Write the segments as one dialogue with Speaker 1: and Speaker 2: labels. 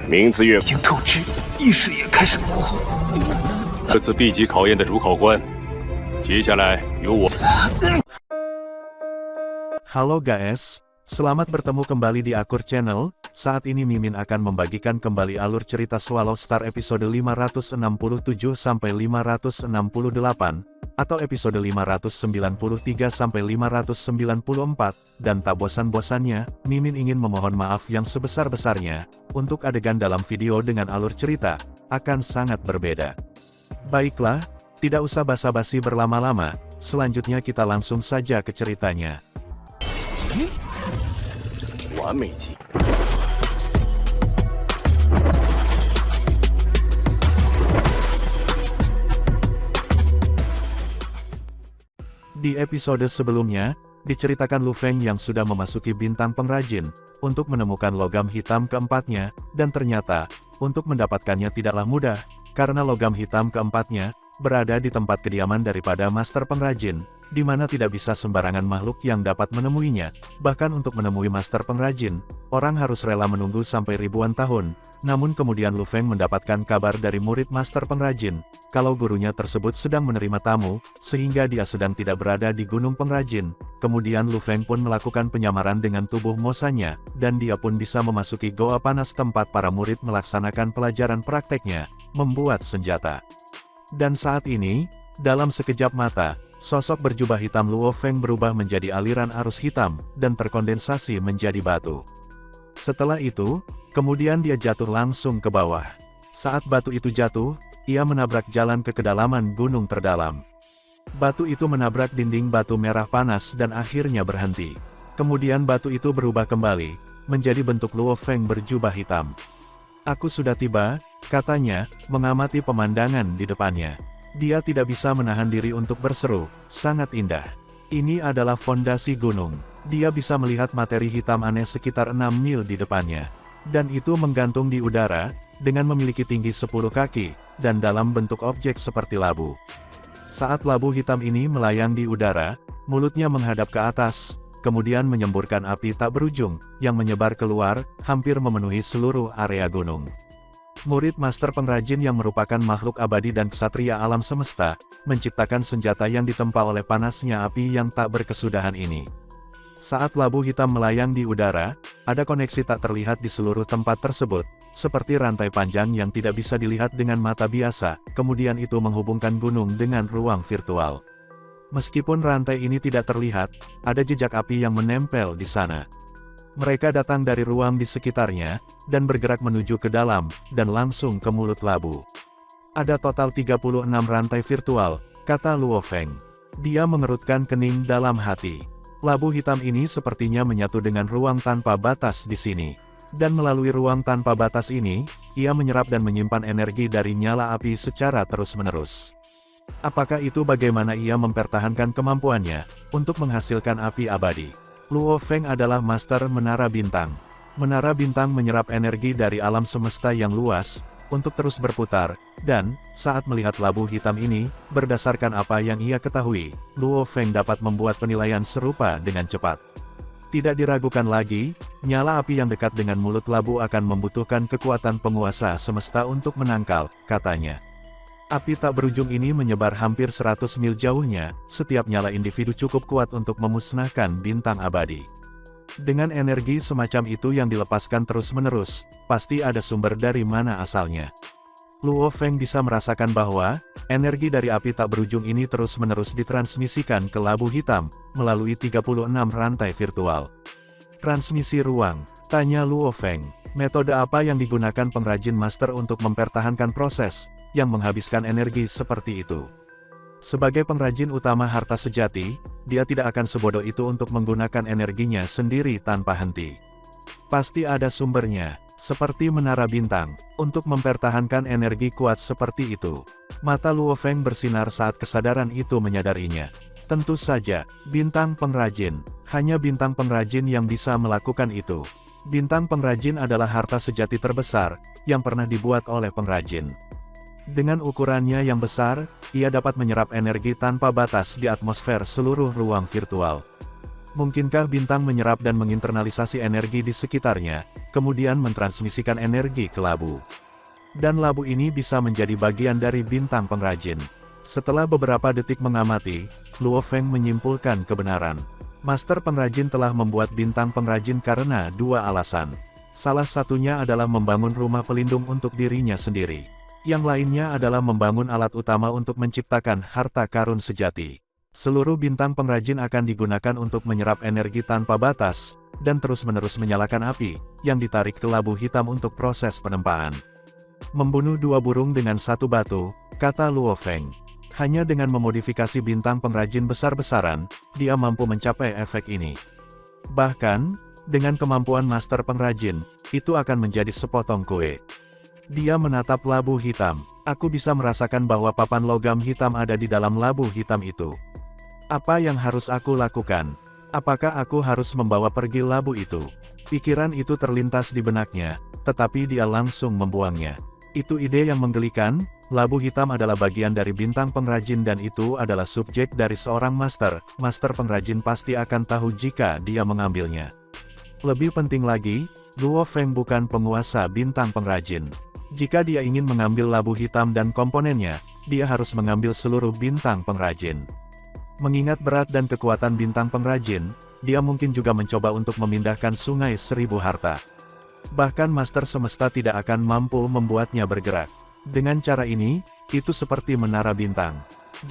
Speaker 1: 名字越
Speaker 2: 已经透支，意识也开始模糊。
Speaker 1: 这次 B 级考验的主考官，接下来由我。
Speaker 3: Halo guys, selamat bertemu kembali di Akur Channel. Saat ini Mimin akan membagikan kembali alur cerita Swallow Star episode 567 sampai 568 atau episode 593 sampai 594 dan tak bosan-bosannya, Mimin ingin memohon maaf yang sebesar-besarnya untuk adegan dalam video dengan alur cerita akan sangat berbeda. Baiklah, tidak usah basa-basi berlama-lama, selanjutnya kita langsung saja ke ceritanya.
Speaker 1: 完美级。
Speaker 3: Di episode sebelumnya, diceritakan Lu Feng yang sudah memasuki bintang pengrajin, untuk menemukan logam hitam keempatnya, dan ternyata, untuk mendapatkannya tidaklah mudah, karena logam hitam keempatnya, berada di tempat kediaman daripada master pengrajin, di mana tidak bisa sembarangan makhluk yang dapat menemuinya. Bahkan untuk menemui master pengrajin, orang harus rela menunggu sampai ribuan tahun. Namun kemudian Lu Feng mendapatkan kabar dari murid master pengrajin, kalau gurunya tersebut sedang menerima tamu, sehingga dia sedang tidak berada di gunung pengrajin. Kemudian Lu Feng pun melakukan penyamaran dengan tubuh Mosanya, dan dia pun bisa memasuki goa panas tempat para murid melaksanakan pelajaran prakteknya, membuat senjata. Dan saat ini, dalam sekejap mata, sosok berjubah hitam Luo Feng berubah menjadi aliran arus hitam, dan terkondensasi menjadi batu. Setelah itu, kemudian dia jatuh langsung ke bawah. Saat batu itu jatuh, ia menabrak jalan ke kedalaman gunung terdalam. Batu itu menabrak dinding batu merah panas dan akhirnya berhenti. Kemudian batu itu berubah kembali, menjadi bentuk Luo Feng berjubah hitam. "Aku sudah tiba," katanya, mengamati pemandangan di depannya. Dia tidak bisa menahan diri untuk berseru, "Sangat indah. Ini adalah fondasi gunung." Dia bisa melihat materi hitam aneh sekitar 6 mil di depannya. Dan itu menggantung di udara, dengan memiliki tinggi 10 kaki, dan dalam bentuk objek seperti labu. Saat labu hitam ini melayang di udara, mulutnya menghadap ke atas, kemudian menyemburkan api tak berujung, yang menyebar keluar, hampir memenuhi seluruh area gunung. Murid master pengrajin yang merupakan makhluk abadi dan ksatria alam semesta, menciptakan senjata yang ditempa oleh panasnya api yang tak berkesudahan ini. Saat labu hitam melayang di udara, ada koneksi tak terlihat di seluruh tempat tersebut, seperti rantai panjang yang tidak bisa dilihat dengan mata biasa, kemudian itu menghubungkan gunung dengan ruang virtual. Meskipun rantai ini tidak terlihat, ada jejak api yang menempel di sana. Mereka datang dari ruang di sekitarnya, dan bergerak menuju ke dalam, dan langsung ke mulut labu. Ada total 36 rantai virtual, kata Luo Feng. Dia mengerutkan kening dalam hati. Labu hitam ini sepertinya menyatu dengan ruang tanpa batas di sini. Dan melalui ruang tanpa batas ini, ia menyerap dan menyimpan energi dari nyala api secara terus-menerus. Apakah itu bagaimana ia mempertahankan kemampuannya, untuk menghasilkan api abadi? Luo Feng adalah master menara bintang. Menara bintang menyerap energi dari alam semesta yang luas, untuk terus berputar, dan, saat melihat labu hitam ini, berdasarkan apa yang ia ketahui, Luo Feng dapat membuat penilaian serupa dengan cepat. Tidak diragukan lagi, nyala api yang dekat dengan mulut labu akan membutuhkan kekuatan penguasa semesta untuk menangkal, katanya. Api tak berujung ini menyebar hampir 100 mil jauhnya, setiap nyala individu cukup kuat untuk memusnahkan bintang abadi. Dengan energi semacam itu yang dilepaskan terus-menerus, pasti ada sumber dari mana asalnya. Luo Feng bisa merasakan bahwa, energi dari api tak berujung ini terus-menerus ditransmisikan ke labu hitam, melalui 36 rantai virtual. Transmisi ruang, tanya Luo Feng. Metode apa yang digunakan pengrajin master untuk mempertahankan proses yang menghabiskan energi seperti itu? Sebagai pengrajin utama harta sejati, dia tidak akan sebodoh itu untuk menggunakan energinya sendiri tanpa henti. Pasti ada sumbernya, seperti menara bintang, untuk mempertahankan energi kuat seperti itu. Mata Luo Feng bersinar saat kesadaran itu menyadarinya. Tentu saja, bintang pengrajin, hanya bintang pengrajin yang bisa melakukan itu. Bintang pengrajin adalah harta sejati terbesar, yang pernah dibuat oleh pengrajin. Dengan ukurannya yang besar, ia dapat menyerap energi tanpa batas di atmosfer seluruh ruang virtual. Mungkinkah bintang menyerap dan menginternalisasi energi di sekitarnya, kemudian mentransmisikan energi ke labu? Dan labu ini bisa menjadi bagian dari bintang pengrajin. Setelah beberapa detik mengamati, Luo Feng menyimpulkan kebenaran. Master pengrajin telah membuat bintang pengrajin karena dua alasan. Salah satunya adalah membangun rumah pelindung untuk dirinya sendiri. Yang lainnya adalah membangun alat utama untuk menciptakan harta karun sejati. Seluruh bintang pengrajin akan digunakan untuk menyerap energi tanpa batas, dan terus-menerus menyalakan api, yang ditarik ke labu hitam untuk proses penempaan. Membunuh dua burung dengan satu batu, kata Luo Feng. Hanya dengan memodifikasi bintang pengrajin besar-besaran, dia mampu mencapai efek ini. Bahkan, dengan kemampuan master pengrajin, itu akan menjadi sepotong kue. Dia menatap labu hitam. Aku bisa merasakan bahwa papan logam hitam ada di dalam labu hitam itu. Apa yang harus aku lakukan? Apakah aku harus membawa pergi labu itu? Pikiran itu terlintas di benaknya, tetapi dia langsung membuangnya. Itu ide yang menggelikan. Labu hitam adalah bagian dari bintang pengrajin dan itu adalah subjek dari seorang master. Master pengrajin pasti akan tahu jika dia mengambilnya. Lebih penting lagi, Luo Feng bukan penguasa bintang pengrajin. Jika dia ingin mengambil labu hitam dan komponennya, dia harus mengambil seluruh bintang pengrajin. Mengingat berat dan kekuatan bintang pengrajin, dia mungkin juga mencoba untuk memindahkan sungai seribu harta. Bahkan Master Semesta tidak akan mampu membuatnya bergerak. Dengan cara ini, itu seperti menara bintang.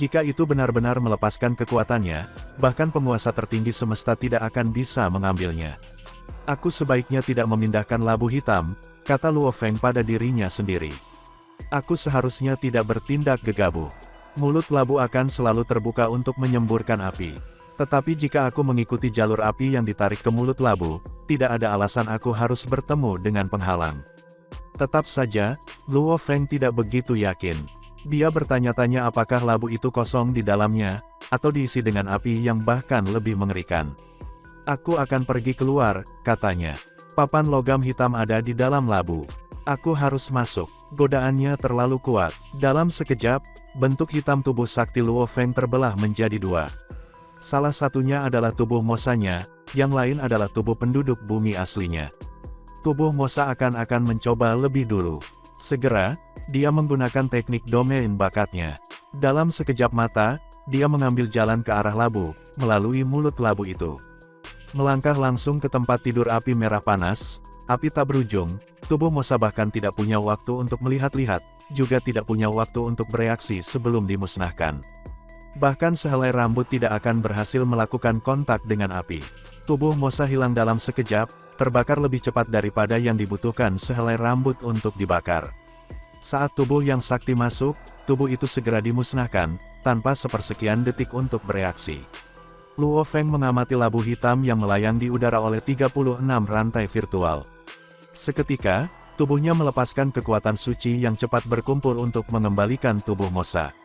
Speaker 3: Jika itu benar-benar melepaskan kekuatannya, bahkan penguasa tertinggi semesta tidak akan bisa mengambilnya. Aku sebaiknya tidak memindahkan labu hitam, kata Luo Feng pada dirinya sendiri. Aku seharusnya tidak bertindak gegabah. Mulut labu akan selalu terbuka untuk menyemburkan api. Tetapi jika aku mengikuti jalur api yang ditarik ke mulut labu, tidak ada alasan aku harus bertemu dengan penghalang. Tetap saja, Luo Feng tidak begitu yakin. Dia bertanya-tanya apakah labu itu kosong di dalamnya, atau diisi dengan api yang bahkan lebih mengerikan. Aku akan pergi keluar, katanya. Papan logam hitam ada di dalam labu. Aku harus masuk. Godaannya terlalu kuat. Dalam sekejap, bentuk hitam tubuh sakti Luo Feng terbelah menjadi dua. Salah satunya adalah tubuh Mosanya, yang lain adalah tubuh penduduk bumi aslinya. Tubuh Mosa akan mencoba lebih dulu. Segera, dia menggunakan teknik domain bakatnya. Dalam sekejap mata, dia mengambil jalan ke arah labu, melalui mulut labu itu. Melangkah langsung ke tempat tidur api merah panas, api tak berujung. Tubuh Mosa bahkan tidak punya waktu untuk melihat-lihat, juga tidak punya waktu untuk bereaksi sebelum dimusnahkan. Bahkan sehelai rambut tidak akan berhasil melakukan kontak dengan api. Tubuh Mosa hilang dalam sekejap, terbakar lebih cepat daripada yang dibutuhkan sehelai rambut untuk dibakar. Saat tubuh yang sakti masuk, tubuh itu segera dimusnahkan, tanpa sepersekian detik untuk bereaksi. Luo Feng mengamati labu hitam yang melayang di udara oleh 36 rantai virtual. Seketika, tubuhnya melepaskan kekuatan suci yang cepat berkumpul untuk mengembalikan tubuh Mosa.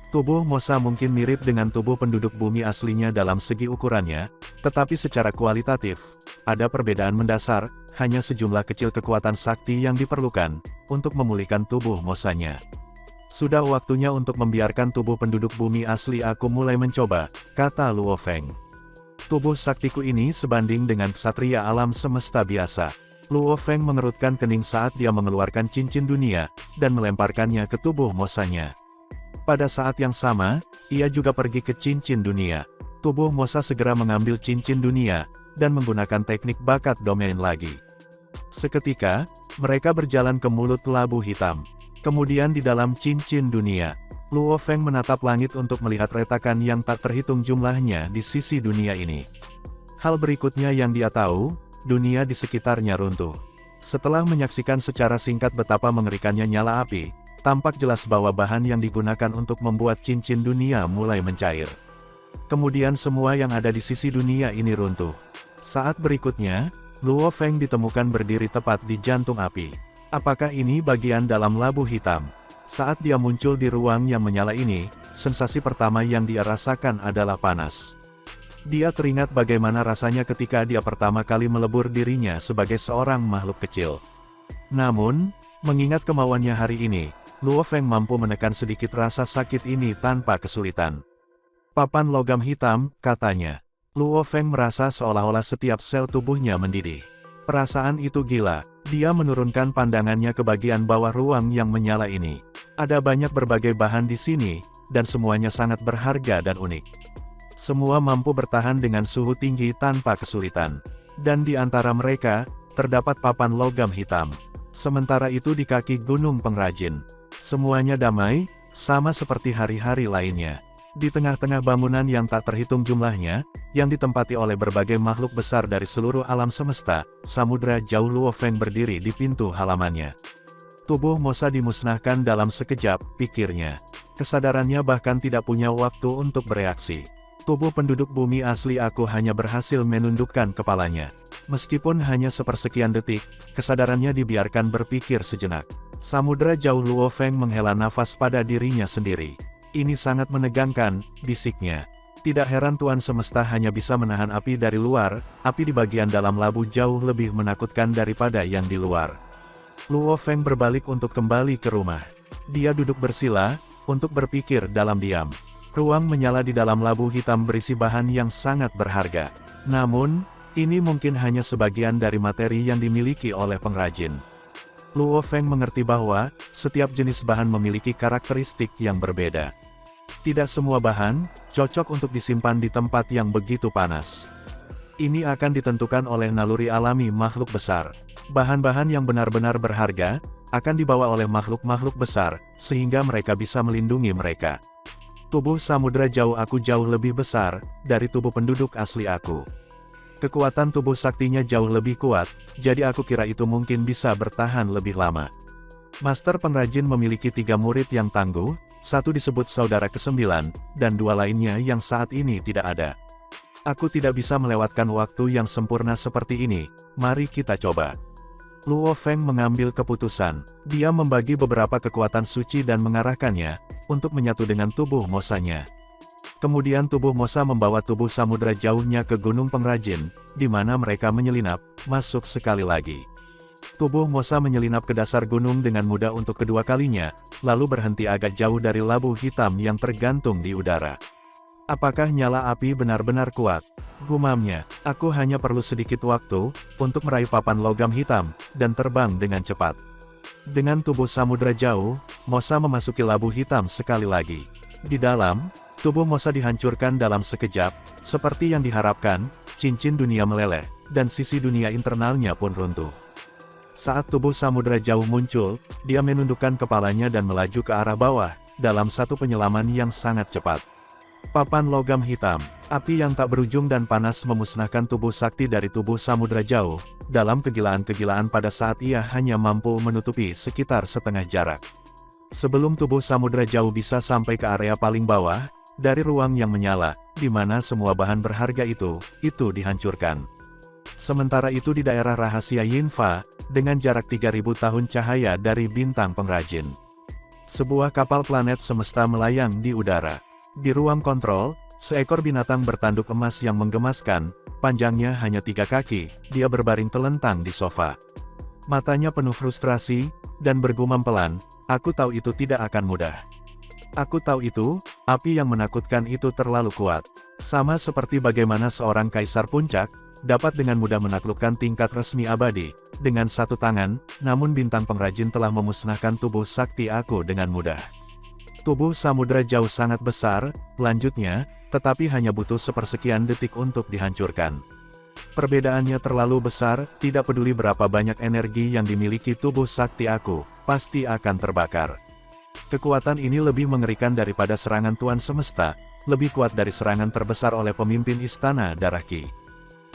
Speaker 3: Tubuh Mosa mungkin mirip dengan tubuh penduduk bumi aslinya dalam segi ukurannya, tetapi secara kualitatif, ada perbedaan mendasar, hanya sejumlah kecil kekuatan sakti yang diperlukan, untuk memulihkan tubuh Mosanya. Sudah waktunya untuk membiarkan tubuh penduduk bumi asli aku mulai mencoba, kata Luo Feng. Tubuh saktiku ini sebanding dengan ksatria alam semesta biasa. Luo Feng mengerutkan kening saat dia mengeluarkan cincin dunia, dan melemparkannya ke tubuh Mosanya. Pada saat yang sama, ia juga pergi ke cincin dunia. Tubuh Mosa segera mengambil cincin dunia, dan menggunakan teknik bakat domain lagi. Seketika, mereka berjalan ke mulut labu hitam. Kemudian di dalam cincin dunia, Luo Feng menatap langit untuk melihat retakan yang tak terhitung jumlahnya di sisi dunia ini. Hal berikutnya yang dia tahu, dunia di sekitarnya runtuh. Setelah menyaksikan secara singkat betapa mengerikannya nyala api, tampak jelas bahwa bahan yang digunakan untuk membuat cincin dunia mulai mencair. Kemudian semua yang ada di sisi dunia ini runtuh. Saat berikutnya, Luo Feng ditemukan berdiri tepat di jantung api. Apakah ini bagian dalam labu hitam? Saat dia muncul di ruang yang menyala ini, sensasi pertama yang dia rasakan adalah panas. Dia teringat bagaimana rasanya ketika dia pertama kali melebur dirinya sebagai seorang makhluk kecil. Namun, mengingat kemauannya hari ini, Luo Feng mampu menekan sedikit rasa sakit ini tanpa kesulitan. Papan logam hitam, katanya. Luo Feng merasa seolah-olah setiap sel tubuhnya mendidih. Perasaan itu gila. Dia menurunkan pandangannya ke bagian bawah ruang yang menyala ini. Ada banyak berbagai bahan di sini, dan semuanya sangat berharga dan unik. Semua mampu bertahan dengan suhu tinggi tanpa kesulitan. Dan di antara mereka, terdapat papan logam hitam. Sementara itu di kaki Gunung Pengrajin, semuanya damai, sama seperti hari-hari lainnya. Di tengah-tengah bangunan yang tak terhitung jumlahnya, yang ditempati oleh berbagai makhluk besar dari seluruh alam semesta, Samudra Jauh Luo Feng berdiri di pintu halamannya. Tubuh Mosa dimusnahkan dalam sekejap, pikirnya. Kesadarannya bahkan tidak punya waktu untuk bereaksi. Tubuh penduduk bumi asli aku hanya berhasil menundukkan kepalanya. Meskipun hanya sepersekian detik, kesadarannya dibiarkan berpikir sejenak. Samudra Jauh Luo Feng menghela nafas pada dirinya sendiri. Ini sangat menegangkan, bisiknya. Tidak heran Tuan Semesta hanya bisa menahan api dari luar, api di bagian dalam labu jauh lebih menakutkan daripada yang di luar. Luo Feng berbalik untuk kembali ke rumah. Dia duduk bersila, untuk berpikir dalam diam. Ruang menyala di dalam labu hitam berisi bahan yang sangat berharga. Namun, ini mungkin hanya sebagian dari materi yang dimiliki oleh pengrajin. Luo Feng mengerti bahwa, setiap jenis bahan memiliki karakteristik yang berbeda. Tidak semua bahan, cocok untuk disimpan di tempat yang begitu panas. Ini akan ditentukan oleh naluri alami makhluk besar. Bahan-bahan yang benar-benar berharga, akan dibawa oleh makhluk-makhluk besar, sehingga mereka bisa melindungi mereka. Tubuh Samudra Jauh aku jauh lebih besar, dari tubuh penduduk asli aku. Kekuatan tubuh saktinya jauh lebih kuat, jadi aku kira itu mungkin bisa bertahan lebih lama. Master pengrajin memiliki 3 murid yang tangguh, satu disebut saudara ke-9, dan 2 lainnya yang saat ini tidak ada. Aku tidak bisa melewatkan waktu yang sempurna seperti ini, mari kita coba. Luo Feng mengambil keputusan, dia membagi beberapa kekuatan suci dan mengarahkannya, untuk menyatu dengan tubuh Mosanya. Kemudian tubuh Mosa membawa tubuh Samudra Jauhnya ke Gunung Pengrajin, di mana mereka menyelinap, masuk sekali lagi. Tubuh Mosa menyelinap ke dasar gunung dengan mudah untuk kedua kalinya, lalu berhenti agak jauh dari labu hitam yang tergantung di udara. Apakah nyala api benar-benar kuat? Gumamnya, aku hanya perlu sedikit waktu, untuk meraih papan logam hitam, dan terbang dengan cepat. Dengan tubuh Samudra Jauh, Mosa memasuki labu hitam sekali lagi. Di dalam, tubuh Mosa dihancurkan dalam sekejap, seperti yang diharapkan, cincin dunia meleleh, dan sisi dunia internalnya pun runtuh. Saat tubuh Samudra Jauh muncul, dia menundukkan kepalanya dan melaju ke arah bawah, dalam satu penyelaman yang sangat cepat. Papan logam hitam, api yang tak berujung dan panas memusnahkan tubuh sakti dari tubuh Samudra Jauh, dalam kegilaan-kegilaan pada saat ia hanya mampu menutupi sekitar setengah jarak. Sebelum tubuh Samudra Jauh bisa sampai ke area paling bawah, dari ruang yang menyala, di mana semua bahan berharga itu dihancurkan. Sementara itu di daerah rahasia Yinfa, dengan jarak 3000 tahun cahaya dari bintang pengrajin. Sebuah kapal planet semesta melayang di udara. Di ruang kontrol, seekor binatang bertanduk emas yang menggemaskan, panjangnya hanya 3 kaki, dia berbaring telentang di sofa. Matanya penuh frustrasi, dan bergumam pelan, aku tahu itu tidak akan mudah. Aku tahu itu, api yang menakutkan itu terlalu kuat. Sama seperti bagaimana seorang kaisar puncak, dapat dengan mudah menaklukkan tingkat resmi abadi, dengan satu tangan, namun bintang pengrajin telah memusnahkan tubuh sakti aku dengan mudah. Tubuh Samudra Jauh sangat besar, lanjutnya, tetapi hanya butuh sepersekian detik untuk dihancurkan. Perbedaannya terlalu besar, tidak peduli berapa banyak energi yang dimiliki tubuh sakti aku, pasti akan terbakar. Kekuatan ini lebih mengerikan daripada serangan Tuan Semesta, lebih kuat dari serangan terbesar oleh pemimpin Istana Darah Ki.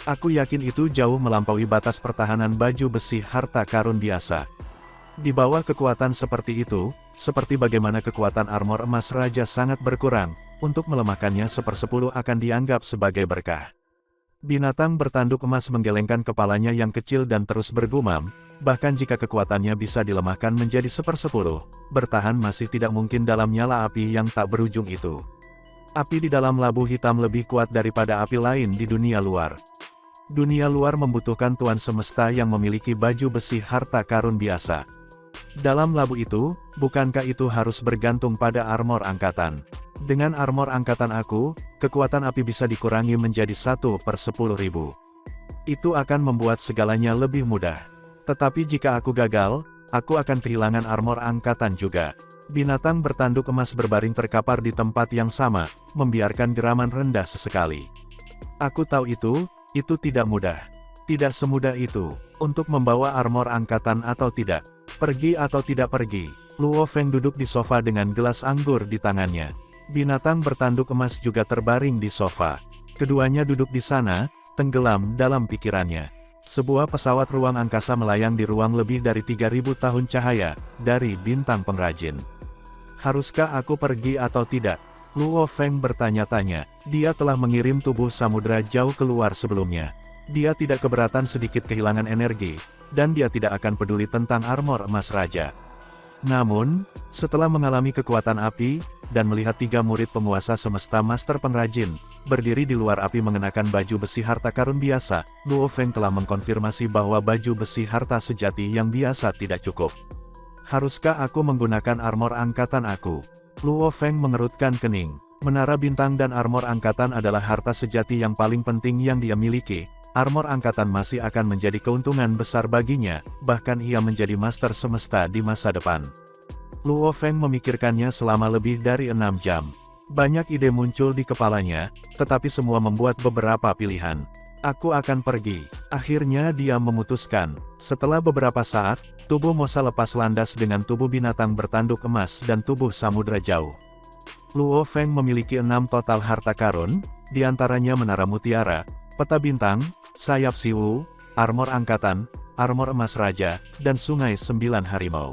Speaker 3: Aku yakin itu jauh melampaui batas pertahanan baju besi harta karun biasa. Di bawah kekuatan seperti itu, seperti bagaimana kekuatan armor emas raja sangat berkurang, untuk melemahkannya 1/10 akan dianggap sebagai berkah. Binatang bertanduk emas menggelengkan kepalanya yang kecil dan terus bergumam, bahkan jika kekuatannya bisa dilemahkan menjadi 1/10, bertahan masih tidak mungkin dalam nyala api yang tak berujung itu. Api di dalam labu hitam lebih kuat daripada api lain di dunia luar. Dunia luar membutuhkan Tuan Semesta yang memiliki baju besi harta karun biasa. Dalam labu itu, bukankah itu harus bergantung pada armor angkatan? Dengan armor angkatan aku, kekuatan api bisa dikurangi menjadi 1/10.000. Itu akan membuat segalanya lebih mudah. Tetapi jika aku gagal, aku akan kehilangan armor angkatan juga. Binatang bertanduk emas berbaring terkapar di tempat yang sama, membiarkan geraman rendah sesekali. Aku tahu itu tidak mudah. Tidak semudah itu, untuk membawa armor angkatan atau tidak. Pergi atau tidak pergi. Luo Feng duduk di sofa dengan gelas anggur di tangannya. Binatang bertanduk emas juga terbaring di sofa. Keduanya duduk di sana, tenggelam dalam pikirannya. Sebuah pesawat ruang angkasa melayang di ruang lebih dari 3.000 tahun cahaya, dari bintang pengrajin. Haruskah aku pergi atau tidak? Luo Feng bertanya-tanya. Dia telah mengirim tubuh samudra jauh keluar sebelumnya. Dia tidak keberatan sedikit kehilangan energi, dan dia tidak akan peduli tentang armor emas raja. Namun, setelah mengalami kekuatan api, dan melihat 3 murid penguasa semesta master pengrajin, berdiri di luar api mengenakan baju besi harta karun biasa, Luo Feng telah mengkonfirmasi bahwa baju besi harta sejati yang biasa tidak cukup. Haruskah aku menggunakan armor angkatan aku? Luo Feng mengerutkan kening. Menara bintang dan armor angkatan adalah harta sejati yang paling penting yang dia miliki. Armor angkatan masih akan menjadi keuntungan besar baginya, bahkan ia menjadi master semesta di masa depan. Luo Feng memikirkannya selama lebih dari 6 jam. Banyak ide muncul di kepalanya, tetapi semua membuat beberapa pilihan. Aku akan pergi. Akhirnya dia memutuskan. Setelah beberapa saat, tubuh Mosa lepas landas dengan tubuh binatang bertanduk emas dan tubuh samudra jauh. Luo Feng memiliki 6 total harta karun, diantaranya menara mutiara, peta bintang, sayap siwu, armor angkatan, armor emas raja, dan sungai 9 harimau.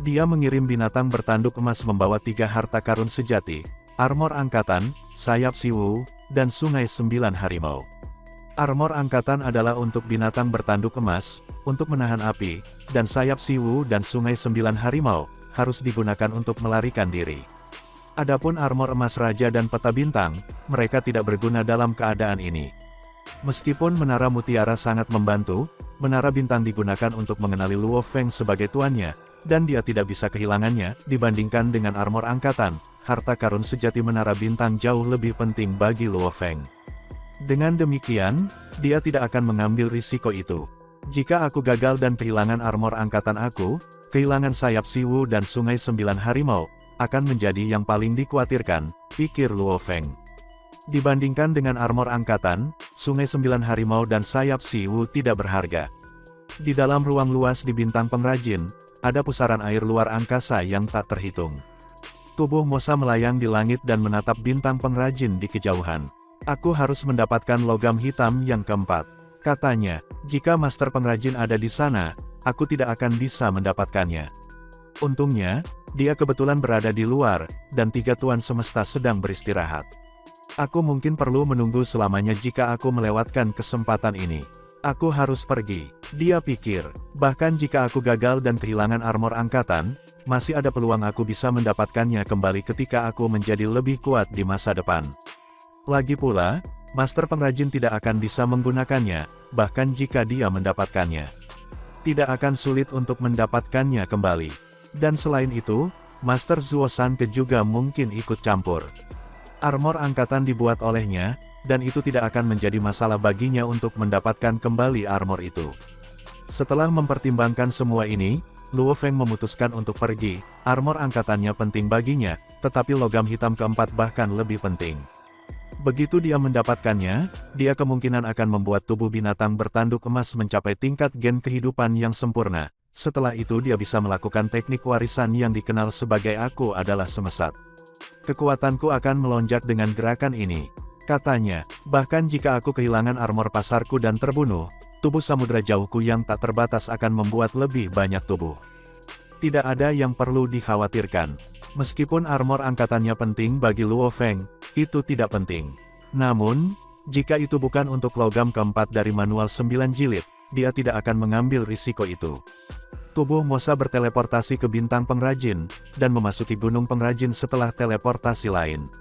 Speaker 3: Dia mengirim binatang bertanduk emas membawa 3 harta karun sejati, armor angkatan, sayap siwu, dan sungai 9 harimau. Armor angkatan adalah untuk binatang bertanduk emas, untuk menahan api, dan sayap siwu dan sungai 9 harimau, harus digunakan untuk melarikan diri. Adapun armor emas raja dan peta bintang, mereka tidak berguna dalam keadaan ini. Meskipun menara mutiara sangat membantu, menara bintang digunakan untuk mengenali Luo Feng sebagai tuannya, dan dia tidak bisa kehilangannya, dibandingkan dengan armor angkatan, harta karun sejati menara bintang jauh lebih penting bagi Luo Feng. Dengan demikian, dia tidak akan mengambil risiko itu. Jika aku gagal dan kehilangan armor angkatan aku, kehilangan sayap siwu dan sungai 9 harimau, akan menjadi yang paling dikhawatirkan, pikir Luo Feng. Dibandingkan dengan armor angkatan, sungai 9 harimau dan sayap siwu tidak berharga. Di dalam ruang luas di bintang pengrajin, ada pusaran air luar angkasa yang tak terhitung. Tubuh Mosa melayang di langit dan menatap bintang pengrajin di kejauhan. Aku harus mendapatkan logam hitam yang keempat. Katanya, jika master pengrajin ada di sana, aku tidak akan bisa mendapatkannya. Untungnya, dia kebetulan berada di luar, dan 3 tuan semesta sedang beristirahat. Aku mungkin perlu menunggu selamanya jika aku melewatkan kesempatan ini. Aku harus pergi, dia pikir. Bahkan jika aku gagal dan kehilangan armor angkatan, masih ada peluang aku bisa mendapatkannya kembali ketika aku menjadi lebih kuat di masa depan. Lagi pula, master pengrajin tidak akan bisa menggunakannya, bahkan jika dia mendapatkannya. Tidak akan sulit untuk mendapatkannya kembali. Dan selain itu, Master Zuo Sanke juga mungkin ikut campur. Armor angkatan dibuat olehnya, dan itu tidak akan menjadi masalah baginya untuk mendapatkan kembali armor itu. Setelah mempertimbangkan semua ini, Luo Feng memutuskan untuk pergi. Armor angkatannya penting baginya, tetapi logam hitam keempat bahkan lebih penting. Begitu dia mendapatkannya, dia kemungkinan akan membuat tubuh binatang bertanduk emas mencapai tingkat gen kehidupan yang sempurna. Setelah itu dia bisa melakukan teknik warisan yang dikenal sebagai Aku Adalah Semesat. Kekuatanku akan melonjak dengan gerakan ini. Katanya, bahkan jika aku kehilangan armor pasarku dan terbunuh, tubuh samudra jauhku yang tak terbatas akan membuat lebih banyak tubuh. Tidak ada yang perlu dikhawatirkan. Meskipun armor angkatannya penting bagi Luo Feng, itu tidak penting. Namun, jika itu bukan untuk logam keempat dari manual 9 jilid, dia tidak akan mengambil risiko itu. Tubuh Mosa berteleportasi ke bintang pengrajin, dan memasuki gunung pengrajin setelah teleportasi lain.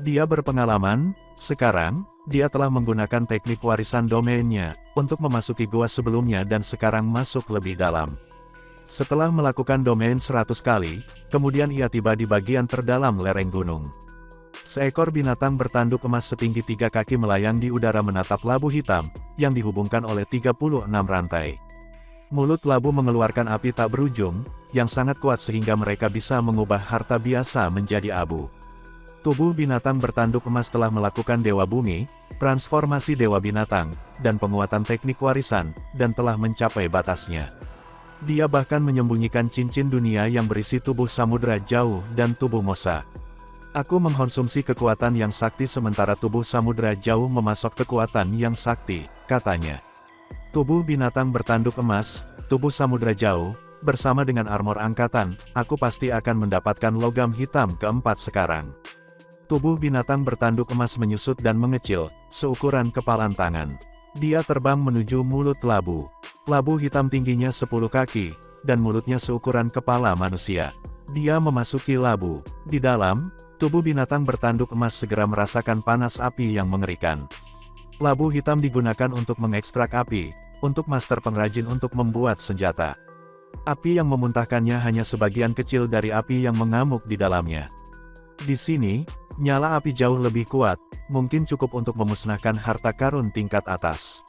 Speaker 3: Dia berpengalaman, sekarang, dia telah menggunakan teknik warisan domainnya, untuk memasuki gua sebelumnya dan sekarang masuk lebih dalam. Setelah melakukan domain 100 kali, kemudian ia tiba di bagian terdalam lereng gunung. Seekor binatang bertanduk emas setinggi 3 kaki melayang di udara menatap labu hitam, yang dihubungkan oleh 36 rantai. Mulut labu mengeluarkan api tak berujung, yang sangat kuat sehingga mereka bisa mengubah harta biasa menjadi abu. Tubuh binatang bertanduk emas telah melakukan Dewa Bumi, transformasi Dewa Binatang, dan penguatan teknik warisan, dan telah mencapai batasnya. Dia bahkan menyembunyikan cincin dunia yang berisi tubuh samudra jauh dan tubuh Mosa. Aku mengkonsumsi kekuatan yang sakti sementara tubuh samudra jauh memasok kekuatan yang sakti, katanya. Tubuh binatang bertanduk emas, tubuh samudra jauh, bersama dengan armor angkatan, aku pasti akan mendapatkan logam hitam keempat sekarang. Tubuh binatang bertanduk emas menyusut dan mengecil, seukuran kepalan tangan. Dia terbang menuju mulut labu. Labu hitam tingginya 10 kaki, dan mulutnya seukuran kepala manusia. Dia memasuki labu. Di dalam, tubuh binatang bertanduk emas segera merasakan panas api yang mengerikan. Labu hitam digunakan untuk mengekstrak api, untuk master pengrajin untuk membuat senjata. Api yang memuntahkannya hanya sebagian kecil dari api yang mengamuk di dalamnya. Di sini, nyala api jauh lebih kuat, mungkin cukup untuk memusnahkan harta karun tingkat atas.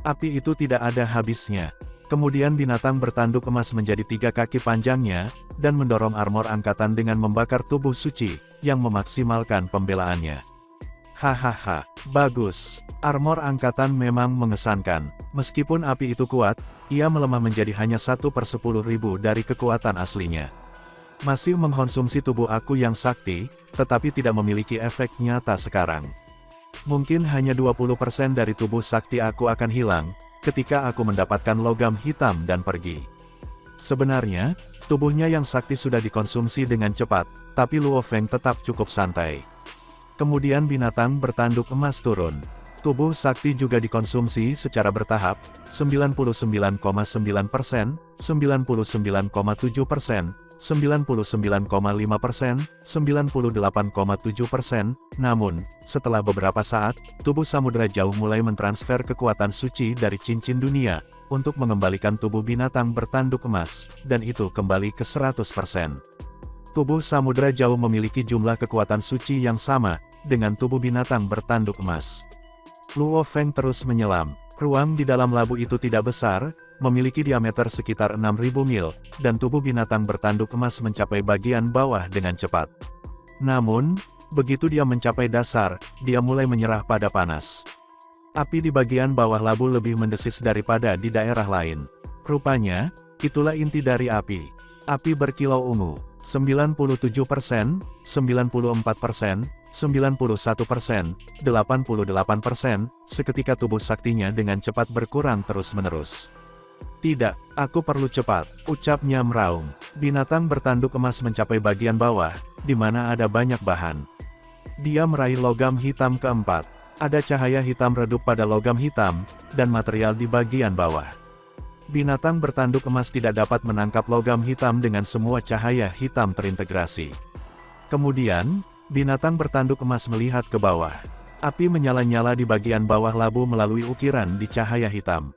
Speaker 3: Api itu tidak ada habisnya. Kemudian binatang bertanduk emas menjadi 3 kaki panjangnya, dan mendorong armor angkatan dengan membakar tubuh suci, yang memaksimalkan pembelaannya. Hahaha, bagus. Armor angkatan memang mengesankan. Meskipun api itu kuat, ia melemah menjadi hanya 1/10.000 dari kekuatan aslinya. Masih mengkonsumsi tubuh aku yang sakti, tetapi tidak memiliki efek nyata sekarang. Mungkin hanya 20% dari tubuh sakti aku akan hilang, ketika aku mendapatkan logam hitam dan pergi. Sebenarnya, tubuhnya yang sakti sudah dikonsumsi dengan cepat, tapi Luo Feng tetap cukup santai. Kemudian binatang bertanduk emas turun. Tubuh sakti juga dikonsumsi secara bertahap, 99,9%, 99,7%, 99,5%, 98,7%, namun, setelah beberapa saat, tubuh samudra jauh mulai mentransfer kekuatan suci dari cincin dunia, untuk mengembalikan tubuh binatang bertanduk emas, dan itu kembali ke 100%. Tubuh samudra jauh memiliki jumlah kekuatan suci yang sama, dengan tubuh binatang bertanduk emas. Luo Feng terus menyelam. Ruang di dalam labu itu tidak besar, memiliki diameter sekitar 6.000 mil, dan tubuh binatang bertanduk emas mencapai bagian bawah dengan cepat. Namun, begitu dia mencapai dasar, dia mulai menyerah pada panas. Api di bagian bawah labu lebih mendesis daripada di daerah lain. Rupanya, itulah inti dari api. Api berkilau ungu. 97%, 94%, 91%, 88%, seketika tubuh saktinya dengan cepat berkurang terus-menerus. Tidak, aku perlu cepat, ucapnya meraung. Binatang bertanduk emas mencapai bagian bawah, di mana ada banyak bahan. Dia meraih logam hitam keempat. Ada cahaya hitam redup pada logam hitam, dan material di bagian bawah. Binatang bertanduk emas tidak dapat menangkap logam hitam dengan semua cahaya hitam terintegrasi. Kemudian, binatang bertanduk emas melihat ke bawah. Api menyala-nyala di bagian bawah labu melalui ukiran di cahaya hitam.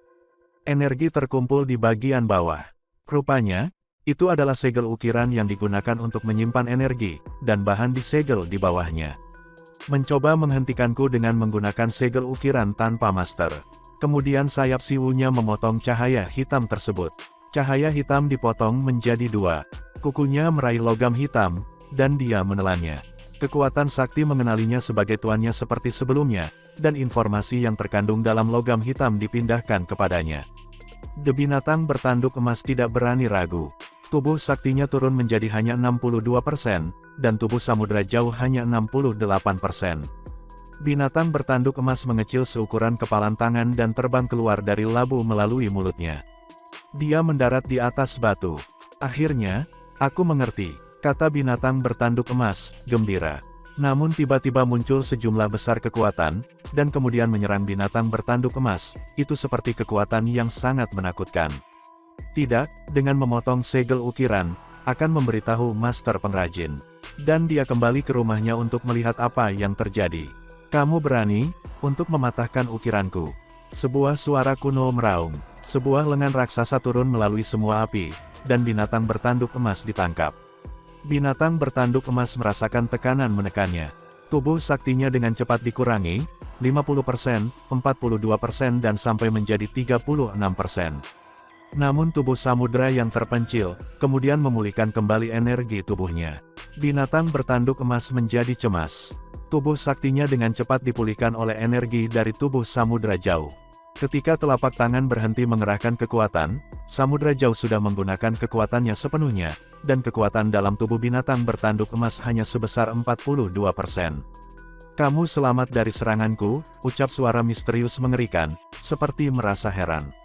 Speaker 3: Energi terkumpul di bagian bawah. Rupanya, itu adalah segel ukiran yang digunakan untuk menyimpan energi, dan bahan di segel di bawahnya. Mencoba menghentikanku dengan menggunakan segel ukiran tanpa master. Kemudian sayap siwunya memotong cahaya hitam tersebut. Cahaya hitam dipotong menjadi 2. Kukunya meraih logam hitam, dan dia menelannya. Kekuatan sakti mengenalinya sebagai tuannya seperti sebelumnya, dan informasi yang terkandung dalam logam hitam dipindahkan kepadanya. Binatang bertanduk emas tidak berani ragu. Tubuh saktinya turun menjadi hanya 62%, dan tubuh samudra jauh hanya 68%. Binatang bertanduk emas mengecil seukuran kepalan tangan dan terbang keluar dari labu melalui mulutnya. Dia mendarat di atas batu. Akhirnya, aku mengerti, kata binatang bertanduk emas, gembira. Namun tiba-tiba muncul sejumlah besar kekuatan, dan kemudian menyerang binatang bertanduk emas, itu seperti kekuatan yang sangat menakutkan. Tidak, dengan memotong segel ukiran, akan memberitahu master pengrajin. Dan dia kembali ke rumahnya untuk melihat apa yang terjadi. Kamu berani, untuk mematahkan ukiranku. Sebuah suara kuno meraung. Sebuah lengan raksasa turun melalui semua api, dan binatang bertanduk emas ditangkap. Binatang bertanduk emas merasakan tekanan menekannya. Tubuh saktinya dengan cepat dikurangi, 50%, 42% dan sampai menjadi 36%. Namun tubuh samudera yang terpencil, kemudian memulihkan kembali energi tubuhnya. Binatang bertanduk emas menjadi cemas. Tubuh saktinya dengan cepat dipulihkan oleh energi dari tubuh samudera jauh. Ketika telapak tangan berhenti mengerahkan kekuatan, samudera jauh sudah menggunakan kekuatannya sepenuhnya, dan kekuatan dalam tubuh binatang bertanduk emas hanya sebesar 42%. Kamu selamat dari seranganku, ucap suara misterius mengerikan, seperti merasa heran.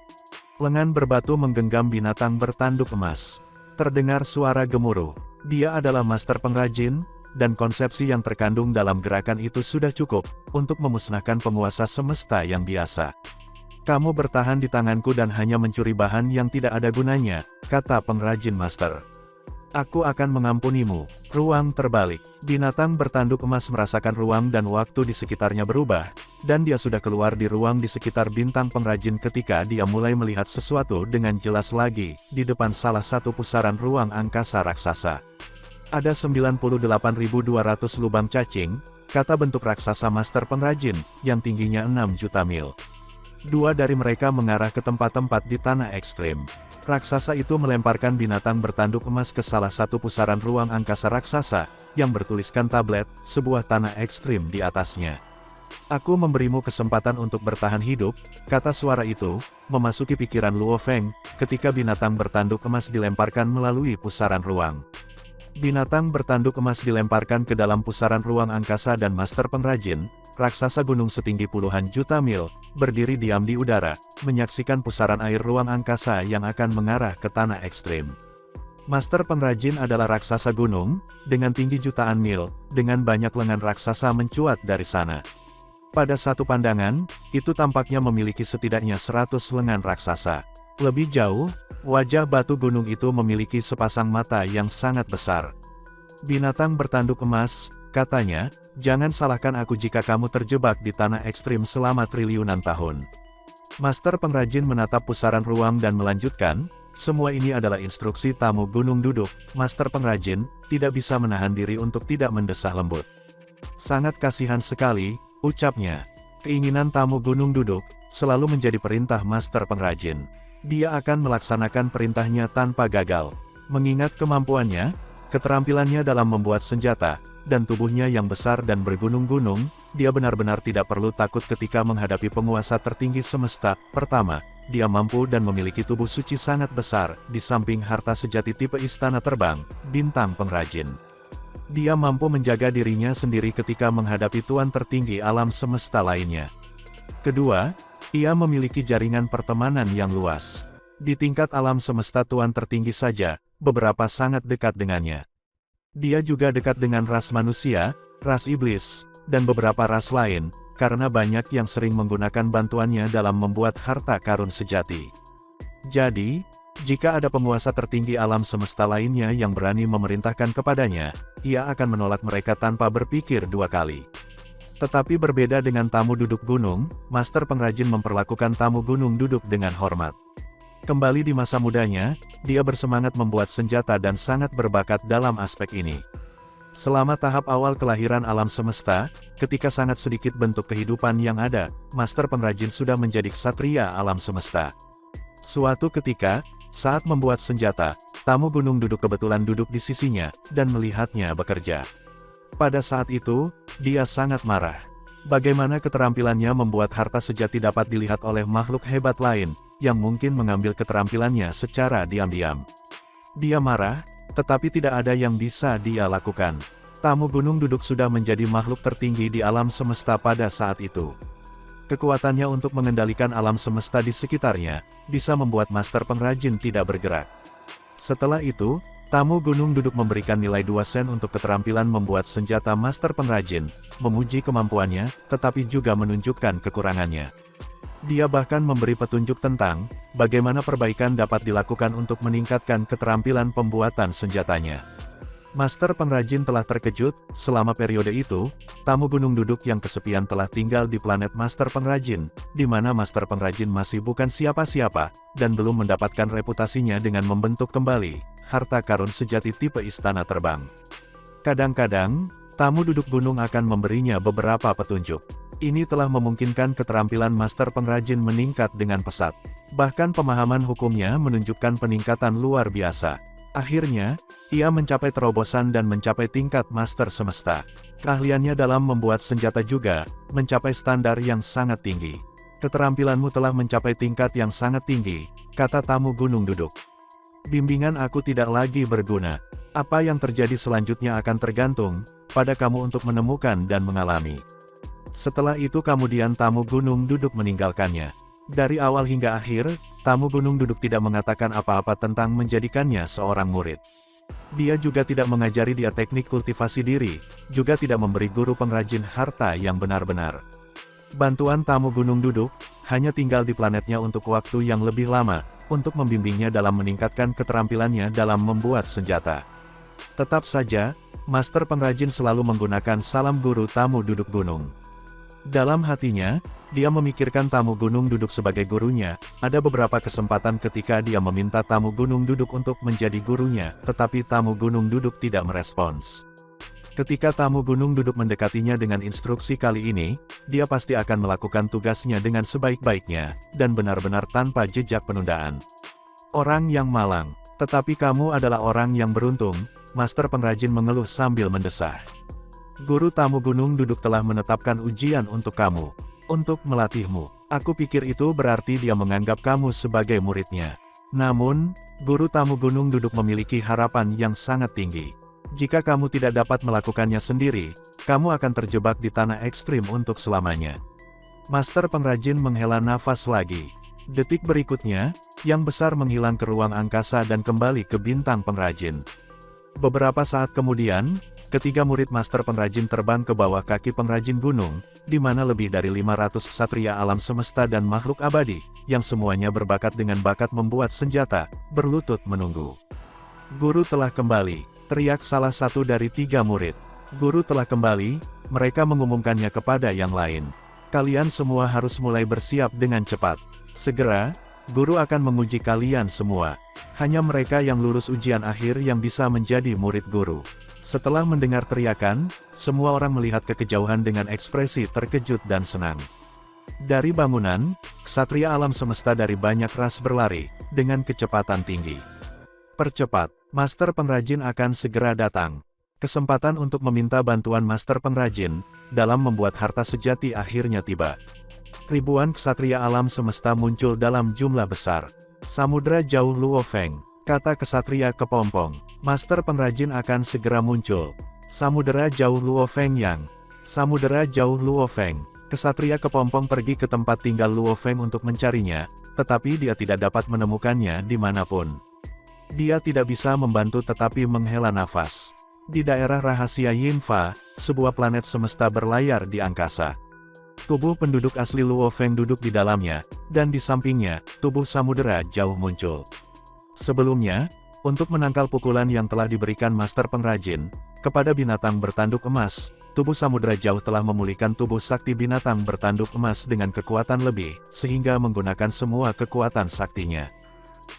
Speaker 3: Lengan berbatu menggenggam binatang bertanduk emas. Terdengar suara gemuruh. Dia adalah master pengrajin, dan konsepsi yang terkandung dalam gerakan itu sudah cukup untuk memusnahkan penguasa semesta yang biasa. Kamu bertahan di tanganku dan hanya mencuri bahan yang tidak ada gunanya, kata pengrajin master. Aku akan mengampunimu. Ruang terbalik. Binatang bertanduk emas merasakan ruang dan waktu di sekitarnya berubah, dan dia sudah keluar di ruang di sekitar bintang pengrajin ketika dia mulai melihat sesuatu dengan jelas lagi, di depan salah satu pusaran ruang angkasa raksasa. Ada 98.200 lubang cacing, kata bentuk raksasa master pengrajin, yang tingginya 6 juta mil. Dua dari mereka mengarah ke tempat-tempat di tanah ekstrim. Raksasa itu melemparkan binatang bertanduk emas ke salah satu pusaran ruang angkasa raksasa, yang bertuliskan tablet, sebuah tanah ekstrim di atasnya. Aku memberimu kesempatan untuk bertahan hidup, kata suara itu, memasuki pikiran Luo Feng, ketika binatang bertanduk emas dilemparkan melalui pusaran ruang. Binatang bertanduk emas dilemparkan ke dalam pusaran ruang angkasa dan master pengrajin, raksasa gunung setinggi puluhan juta mil, berdiri diam di udara, menyaksikan pusaran air ruang angkasa yang akan mengarah ke tanah ekstrim. Master pengrajin adalah raksasa gunung, dengan tinggi jutaan mil, dengan banyak lengan raksasa mencuat dari sana. Pada satu pandangan, itu tampaknya memiliki setidaknya 100 lengan raksasa. Lebih jauh, wajah batu gunung itu memiliki sepasang mata yang sangat besar. Binatang bertanduk emas, katanya, jangan salahkan aku jika kamu terjebak di tanah ekstrim selama triliunan tahun. Master pengrajin menatap pusaran ruang dan melanjutkan, semua ini adalah instruksi tamu gunung duduk, master pengrajin, tidak bisa menahan diri untuk tidak mendesah lembut. Sangat kasihan sekali, ucapnya. Keinginan tamu gunung duduk, selalu menjadi perintah master pengrajin. Dia akan melaksanakan perintahnya tanpa gagal. Mengingat kemampuannya, keterampilannya dalam membuat senjata, dan tubuhnya yang besar dan bergunung-gunung, dia benar-benar tidak perlu takut ketika menghadapi penguasa tertinggi semesta. Pertama, dia mampu dan memiliki tubuh suci sangat besar, di samping harta sejati tipe istana terbang, bintang pengrajin. Dia mampu menjaga dirinya sendiri ketika menghadapi tuan tertinggi alam semesta lainnya. Kedua, ia memiliki jaringan pertemanan yang luas. Di tingkat alam semesta tuan tertinggi saja, beberapa sangat dekat dengannya. Dia juga dekat dengan ras manusia, ras iblis, dan beberapa ras lain, karena banyak yang sering menggunakan bantuannya dalam membuat harta karun sejati. Jadi, jika ada penguasa tertinggi alam semesta lainnya yang berani memerintahkan kepadanya, ia akan menolak mereka tanpa berpikir dua kali. Tetapi berbeda dengan tamu duduk gunung, master pengrajin memperlakukan tamu gunung duduk dengan hormat. Kembali di masa mudanya, dia bersemangat membuat senjata dan sangat berbakat dalam aspek ini. Selama tahap awal kelahiran alam semesta, ketika sangat sedikit bentuk kehidupan yang ada, master pengrajin sudah menjadi ksatria alam semesta. Suatu ketika, saat membuat senjata, tamu gunung duduk kebetulan duduk di sisinya, dan melihatnya bekerja. Pada saat itu, dia sangat marah. Bagaimana keterampilannya membuat harta sejati dapat dilihat oleh makhluk hebat lain, yang mungkin mengambil keterampilannya secara diam-diam. Dia marah, tetapi tidak ada yang bisa dia lakukan. Tamu gunung duduk sudah menjadi makhluk tertinggi di alam semesta pada saat itu. Kekuatannya untuk mengendalikan alam semesta di sekitarnya, bisa membuat master pengrajin tidak bergerak. Setelah itu, tamu gunung duduk memberikan nilai 2 sen untuk keterampilan membuat senjata master pengrajin, memuji kemampuannya, tetapi juga menunjukkan kekurangannya. Dia bahkan memberi petunjuk tentang bagaimana perbaikan dapat dilakukan untuk meningkatkan keterampilan pembuatan senjatanya. Master pengrajin telah terkejut, selama periode itu, tamu gunung duduk yang kesepian telah tinggal di planet master pengrajin, di mana master pengrajin masih bukan siapa-siapa, dan belum mendapatkan reputasinya dengan membentuk kembali harta karun sejati tipe istana terbang. Kadang-kadang, Tamu duduk gunung akan memberinya beberapa petunjuk. Ini telah memungkinkan keterampilan master pengrajin meningkat dengan pesat. Bahkan pemahaman hukumnya menunjukkan peningkatan luar biasa. Akhirnya, ia mencapai terobosan dan mencapai tingkat master semesta. Keahliannya dalam membuat senjata juga mencapai standar yang sangat tinggi. Keterampilanmu telah mencapai tingkat yang sangat tinggi, kata tamu gunung duduk. Bimbingan aku tidak lagi berguna. Apa yang terjadi selanjutnya akan tergantung pada kamu untuk menemukan dan mengalami. Setelah itu kemudian tamu gunung duduk meninggalkannya. Dari awal hingga akhir, tamu gunung duduk tidak mengatakan apa-apa tentang menjadikannya seorang murid. Dia juga tidak mengajari dia teknik kultivasi diri, juga tidak memberi guru pengrajin harta yang benar-benar. Bantuan tamu gunung duduk, hanya tinggal di planetnya untuk waktu yang lebih lama, untuk membimbingnya dalam meningkatkan keterampilannya dalam membuat senjata. Tetap saja, master pengrajin selalu menggunakan salam guru tamu duduk gunung. Dalam hatinya, dia memikirkan tamu gunung duduk sebagai gurunya. Ada beberapa kesempatan ketika dia meminta tamu gunung duduk untuk menjadi gurunya, tetapi tamu gunung duduk tidak merespons. Ketika tamu gunung duduk mendekatinya dengan instruksi kali ini, dia pasti akan melakukan tugasnya dengan sebaik-baiknya, dan benar-benar tanpa jejak penundaan. Orang yang malang, tetapi kamu adalah orang yang beruntung, master pengrajin mengeluh sambil mendesah. Guru tamu gunung duduk telah menetapkan ujian untuk kamu, untuk melatihmu. Aku pikir itu berarti dia menganggap kamu sebagai muridnya. Namun, guru tamu gunung duduk memiliki harapan yang sangat tinggi. Jika kamu tidak dapat melakukannya sendiri, kamu akan terjebak di tanah ekstrim untuk selamanya. Master pengrajin menghela nafas lagi. Detik berikutnya, yang besar menghilang ke ruang angkasa dan kembali ke bintang pengrajin. Beberapa saat kemudian, ketiga murid master pengrajin terbang ke bawah kaki pengrajin gunung, di mana lebih dari 500 ksatria alam semesta dan makhluk abadi, yang semuanya berbakat dengan bakat membuat senjata, berlutut menunggu. Guru telah kembali, teriak salah satu dari tiga murid. Guru telah kembali, mereka mengumumkannya kepada yang lain. Kalian semua harus mulai bersiap dengan cepat. Segera, guru akan menguji kalian semua. Hanya mereka yang lulus ujian akhir yang bisa menjadi murid guru. Setelah mendengar teriakan, semua orang melihat ke kejauhan dengan ekspresi terkejut dan senang. Dari bangunan, ksatria alam semesta dari banyak ras berlari, dengan kecepatan tinggi. Percepat, master pengrajin akan segera datang. Kesempatan untuk meminta bantuan master pengrajin, dalam membuat harta sejati akhirnya tiba. Ribuan ksatria alam semesta muncul dalam jumlah besar. Samudra jauh Luo Feng, kata ksatria kepompong. Master pengrajin akan segera muncul. Samudera jauh Luo Feng yang. Samudera jauh Luo Feng. Ksatria kepompong pergi ke tempat tinggal Luo Feng untuk mencarinya, tetapi dia tidak dapat menemukannya dimanapun. Dia tidak bisa membantu tetapi menghela nafas. Di daerah rahasia Yinfa, sebuah planet semesta berlayar di angkasa. Tubuh penduduk asli Luo Feng duduk di dalamnya, dan di sampingnya, tubuh samudera jauh muncul. Sebelumnya, untuk menangkal pukulan yang telah diberikan master pengrajin, kepada binatang bertanduk emas, tubuh samudera jauh telah memulihkan tubuh sakti binatang bertanduk emas dengan kekuatan lebih, sehingga menggunakan semua kekuatan saktinya.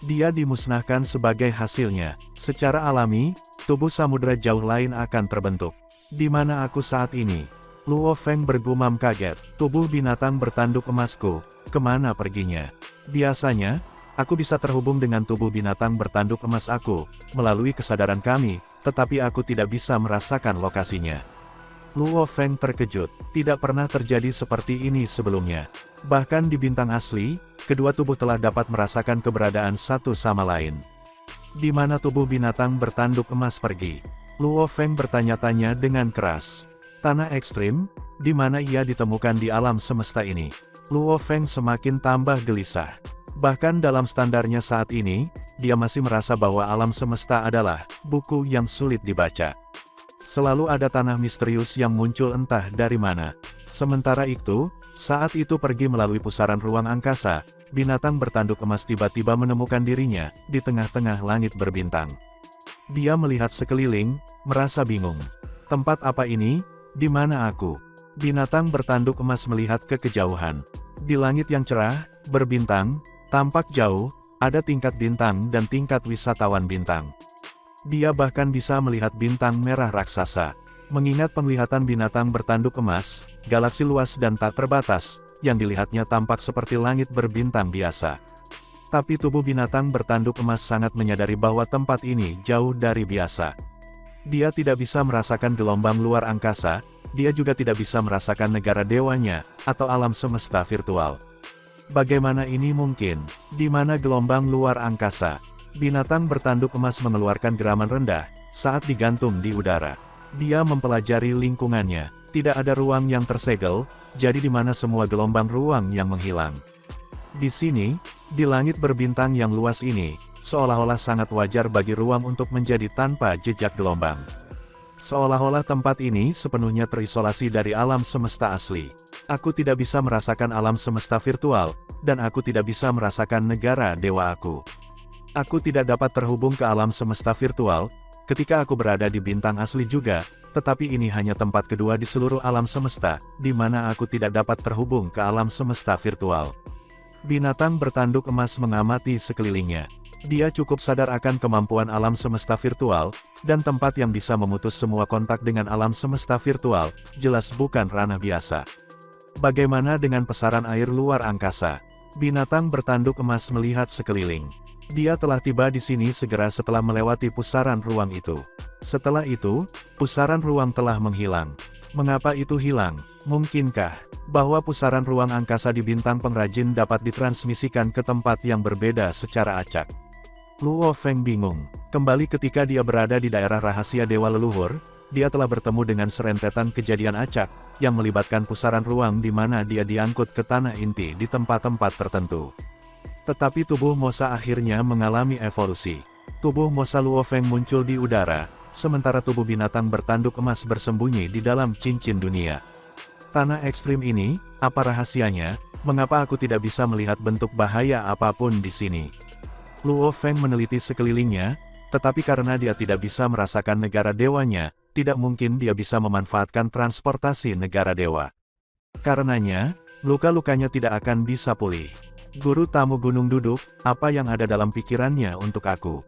Speaker 3: Dia dimusnahkan sebagai hasilnya. Secara alami, tubuh samudera jauh lain akan terbentuk. Di mana aku saat ini? Luo Feng bergumam kaget. Tubuh binatang bertanduk emasku, kemana perginya? Biasanya, aku bisa terhubung dengan tubuh binatang bertanduk emas aku, melalui kesadaran kami, tetapi aku tidak bisa merasakan lokasinya. Luo Feng terkejut, tidak pernah terjadi seperti ini sebelumnya. Bahkan di bintang asli, kedua tubuh telah dapat merasakan keberadaan satu sama lain. Di mana tubuh binatang bertanduk emas pergi? Luo Feng bertanya-tanya dengan keras. Tanah ekstrim, di mana ia ditemukan di alam semesta ini? Luo Feng semakin tambah gelisah. Bahkan dalam standarnya saat ini, dia masih merasa bahwa alam semesta adalah buku yang sulit dibaca. Selalu ada tanah misterius yang muncul entah dari mana. Sementara itu, saat itu pergi melalui pusaran ruang angkasa, binatang bertanduk emas tiba-tiba menemukan dirinya di tengah-tengah langit berbintang. Dia melihat sekeliling, merasa bingung. Tempat apa ini? Di mana aku? Binatang bertanduk emas melihat ke kejauhan. Di langit yang cerah, berbintang, tampak jauh, ada tingkat bintang dan tingkat wisatawan bintang. Dia bahkan bisa melihat bintang merah raksasa. Mengingat penglihatan binatang bertanduk emas, galaksi luas dan tak terbatas, yang dilihatnya tampak seperti langit berbintang biasa. Tapi tubuh binatang bertanduk emas sangat menyadari bahwa tempat ini jauh dari biasa. Dia tidak bisa merasakan gelombang luar angkasa, dia juga tidak bisa merasakan negara dewanya, atau alam semesta virtual. Bagaimana ini mungkin? Di mana gelombang luar angkasa? Binatang bertanduk emas mengeluarkan geraman rendah, saat digantung di udara. Dia mempelajari lingkungannya, tidak ada ruang yang tersegel, jadi di mana semua gelombang ruang yang menghilang. Di sini, di langit berbintang yang luas ini, seolah-olah sangat wajar bagi ruang untuk menjadi tanpa jejak gelombang. Seolah-olah tempat ini sepenuhnya terisolasi dari alam semesta asli. Aku tidak bisa merasakan alam semesta virtual, dan aku tidak bisa merasakan negara dewa aku. Aku tidak dapat terhubung ke alam semesta virtual, ketika aku berada di bintang asli juga, tetapi ini hanya tempat kedua di seluruh alam semesta, di mana aku tidak dapat terhubung ke alam semesta virtual. Binatang bertanduk emas mengamati sekelilingnya. Dia cukup sadar akan kemampuan alam semesta virtual, dan tempat yang bisa memutus semua kontak dengan alam semesta virtual, jelas bukan ranah biasa. Bagaimana dengan pusaran air luar angkasa? Binatang bertanduk emas melihat sekeliling. Dia telah tiba di sini segera setelah melewati pusaran ruang itu. Setelah itu, pusaran ruang telah menghilang. Mengapa itu hilang? Mungkinkah bahwa pusaran ruang angkasa di bintang pengrajin dapat ditransmisikan ke tempat yang berbeda secara acak? Luo Feng bingung. Kembali ketika dia berada di daerah rahasia Dewa Leluhur, dia telah bertemu dengan serentetan kejadian acak, yang melibatkan pusaran ruang di mana dia diangkut ke tanah inti di tempat-tempat tertentu. Tetapi tubuh Mosa akhirnya mengalami evolusi. Tubuh Mosa Luo Feng muncul di udara, sementara tubuh binatang bertanduk emas bersembunyi di dalam cincin dunia. Tanah ekstrim ini, apa rahasianya? Mengapa aku tidak bisa melihat bentuk bahaya apapun di sini? Luo Feng meneliti sekelilingnya, tetapi karena dia tidak bisa merasakan negara dewanya, tidak mungkin dia bisa memanfaatkan transportasi negara dewa. Karenanya, luka-lukanya tidak akan bisa pulih. Guru tamu gunung duduk, apa yang ada dalam pikirannya untuk aku?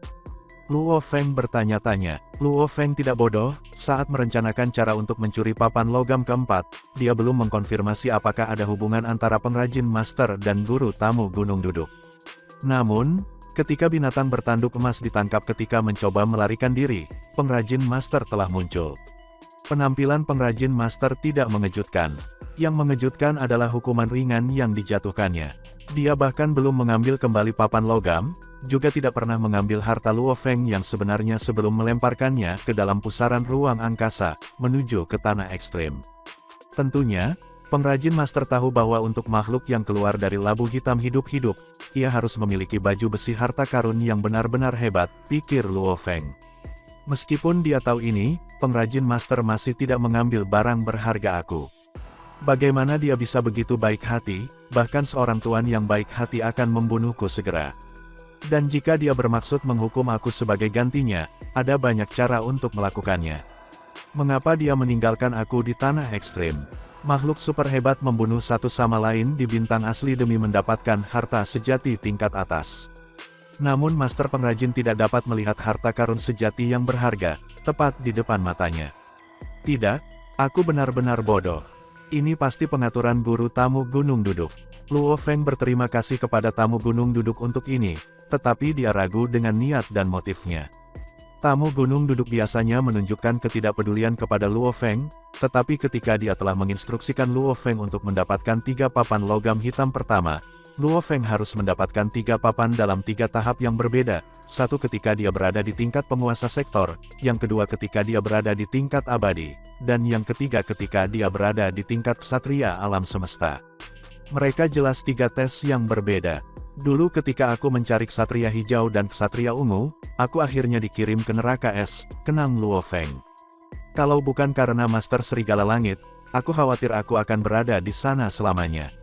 Speaker 3: Luo Feng bertanya-tanya. Luo Feng tidak bodoh, saat merencanakan cara untuk mencuri papan logam keempat, dia belum mengkonfirmasi apakah ada hubungan antara pengrajin master dan guru tamu gunung duduk. Namun, ketika binatang bertanduk emas ditangkap ketika mencoba melarikan diri, pengrajin master telah muncul. Penampilan pengrajin master tidak mengejutkan. Yang mengejutkan adalah hukuman ringan yang dijatuhkannya. Dia bahkan belum mengambil kembali papan logam, juga tidak pernah mengambil harta Luo Feng yang sebenarnya sebelum melemparkannya ke dalam pusaran ruang angkasa, menuju ke tanah ekstrim. Tentunya, pengrajin master tahu bahwa untuk makhluk yang keluar dari labu hitam hidup-hidup, ia harus memiliki baju besi harta karun yang benar-benar hebat, pikir Luo Feng. Meskipun dia tahu ini, pengrajin master masih tidak mengambil barang berharga aku. Bagaimana dia bisa begitu baik hati, bahkan seorang tuan yang baik hati akan membunuhku segera. Dan jika dia bermaksud menghukum aku sebagai gantinya, ada banyak cara untuk melakukannya. Mengapa dia meninggalkan aku di tanah ekstrim? Makhluk super hebat membunuh satu sama lain di bintang asli demi mendapatkan harta sejati tingkat atas. Namun master pengrajin tidak dapat melihat harta karun sejati yang berharga, tepat di depan matanya. Tidak, aku benar-benar bodoh. Ini pasti pengaturan guru tamu gunung duduk. Luo Feng berterima kasih kepada tamu gunung duduk untuk ini, tetapi dia ragu dengan niat dan motifnya. Tamu gunung duduk biasanya menunjukkan ketidakpedulian kepada Luo Feng, tetapi ketika dia telah menginstruksikan Luo Feng untuk mendapatkan 3 papan logam hitam pertama, Luo Feng harus mendapatkan 3 papan dalam 3 tahap yang berbeda, satu ketika dia berada di tingkat penguasa sektor, yang kedua ketika dia berada di tingkat abadi, dan yang ketiga ketika dia berada di tingkat ksatria alam semesta. Mereka jelas 3 tes yang berbeda. Dulu ketika aku mencari ksatria hijau dan ksatria ungu, aku akhirnya dikirim ke neraka es, kenang Luo Feng. Kalau bukan karena Master Serigala Langit, aku khawatir aku akan berada di sana selamanya.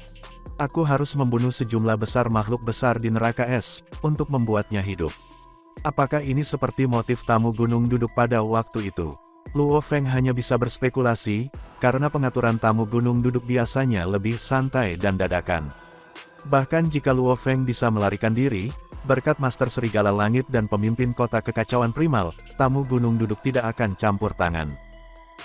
Speaker 3: Aku harus membunuh sejumlah besar makhluk besar di neraka es, untuk membuatnya hidup. Apakah ini seperti motif tamu gunung duduk pada waktu itu? Luo Feng hanya bisa berspekulasi, karena pengaturan tamu gunung duduk biasanya lebih santai dan dadakan. Bahkan jika Luo Feng bisa melarikan diri, berkat Master Serigala Langit dan pemimpin kota kekacauan primal, tamu gunung duduk tidak akan campur tangan.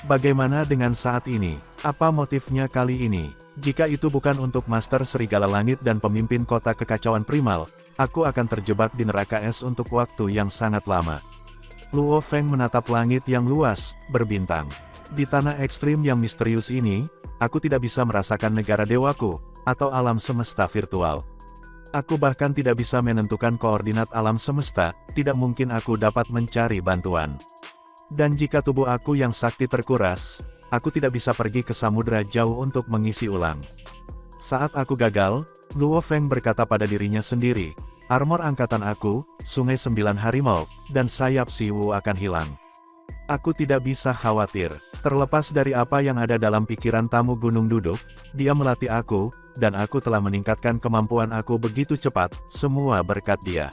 Speaker 3: Bagaimana dengan saat ini? Apa motifnya kali ini? Jika itu bukan untuk Master Serigala Langit dan pemimpin kota kekacauan primal, aku akan terjebak di neraka es untuk waktu yang sangat lama. Luo Feng menatap langit yang luas, berbintang. Di tanah ekstrim yang misterius ini, aku tidak bisa merasakan negara dewaku, atau alam semesta virtual. Aku bahkan tidak bisa menentukan koordinat alam semesta, tidak mungkin aku dapat mencari bantuan. Dan jika tubuh aku yang sakti terkuras, aku tidak bisa pergi ke samudera jauh untuk mengisi ulang. Saat aku gagal, Luo Feng berkata pada dirinya sendiri, armor angkatan aku, sungai 9 harimau, dan sayap Si Wu akan hilang. Aku tidak bisa khawatir. Terlepas dari apa yang ada dalam pikiran tamu Gunung Duduk, dia melatih aku, dan aku telah meningkatkan kemampuan aku begitu cepat, semua berkat dia.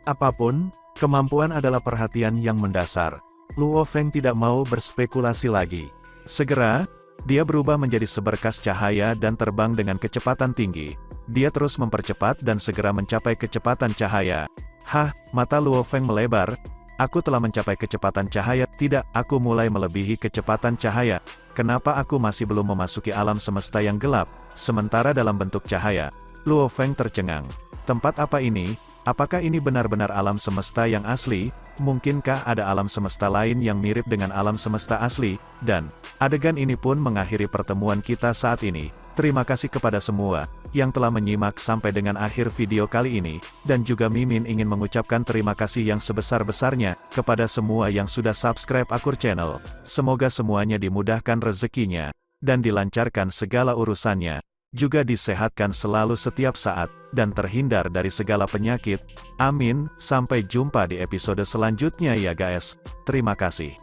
Speaker 3: Apapun, kemampuan adalah perhatian yang mendasar. Luo Feng tidak mau berspekulasi lagi.
Speaker 4: Segera, dia berubah menjadi seberkas cahaya dan terbang dengan kecepatan tinggi. Dia terus mempercepat dan segera mencapai kecepatan cahaya. Hah, mata Luo Feng melebar. Aku telah mencapai kecepatan cahaya. Tidak, aku mulai melebihi kecepatan cahaya. Kenapa aku masih belum memasuki alam semesta yang gelap, sementara dalam bentuk cahaya? Luo Feng tercengang. Tempat apa ini? Apakah ini benar-benar alam semesta yang asli? Mungkinkah ada alam semesta lain yang mirip dengan alam semesta asli? Dan, adegan ini pun mengakhiri pertemuan kita saat ini. Terima kasih kepada semua yang telah menyimak sampai dengan akhir video kali ini, dan juga Mimin ingin mengucapkan terima kasih yang sebesar-besarnya kepada semua yang sudah subscribe Akur Channel. Semoga semuanya dimudahkan rezekinya, dan dilancarkan segala urusannya, juga disehatkan selalu setiap saat, dan terhindar dari segala penyakit. Amin. Sampai jumpa di episode selanjutnya ya guys. Terima kasih.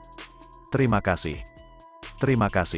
Speaker 4: Terima kasih. Terima kasih.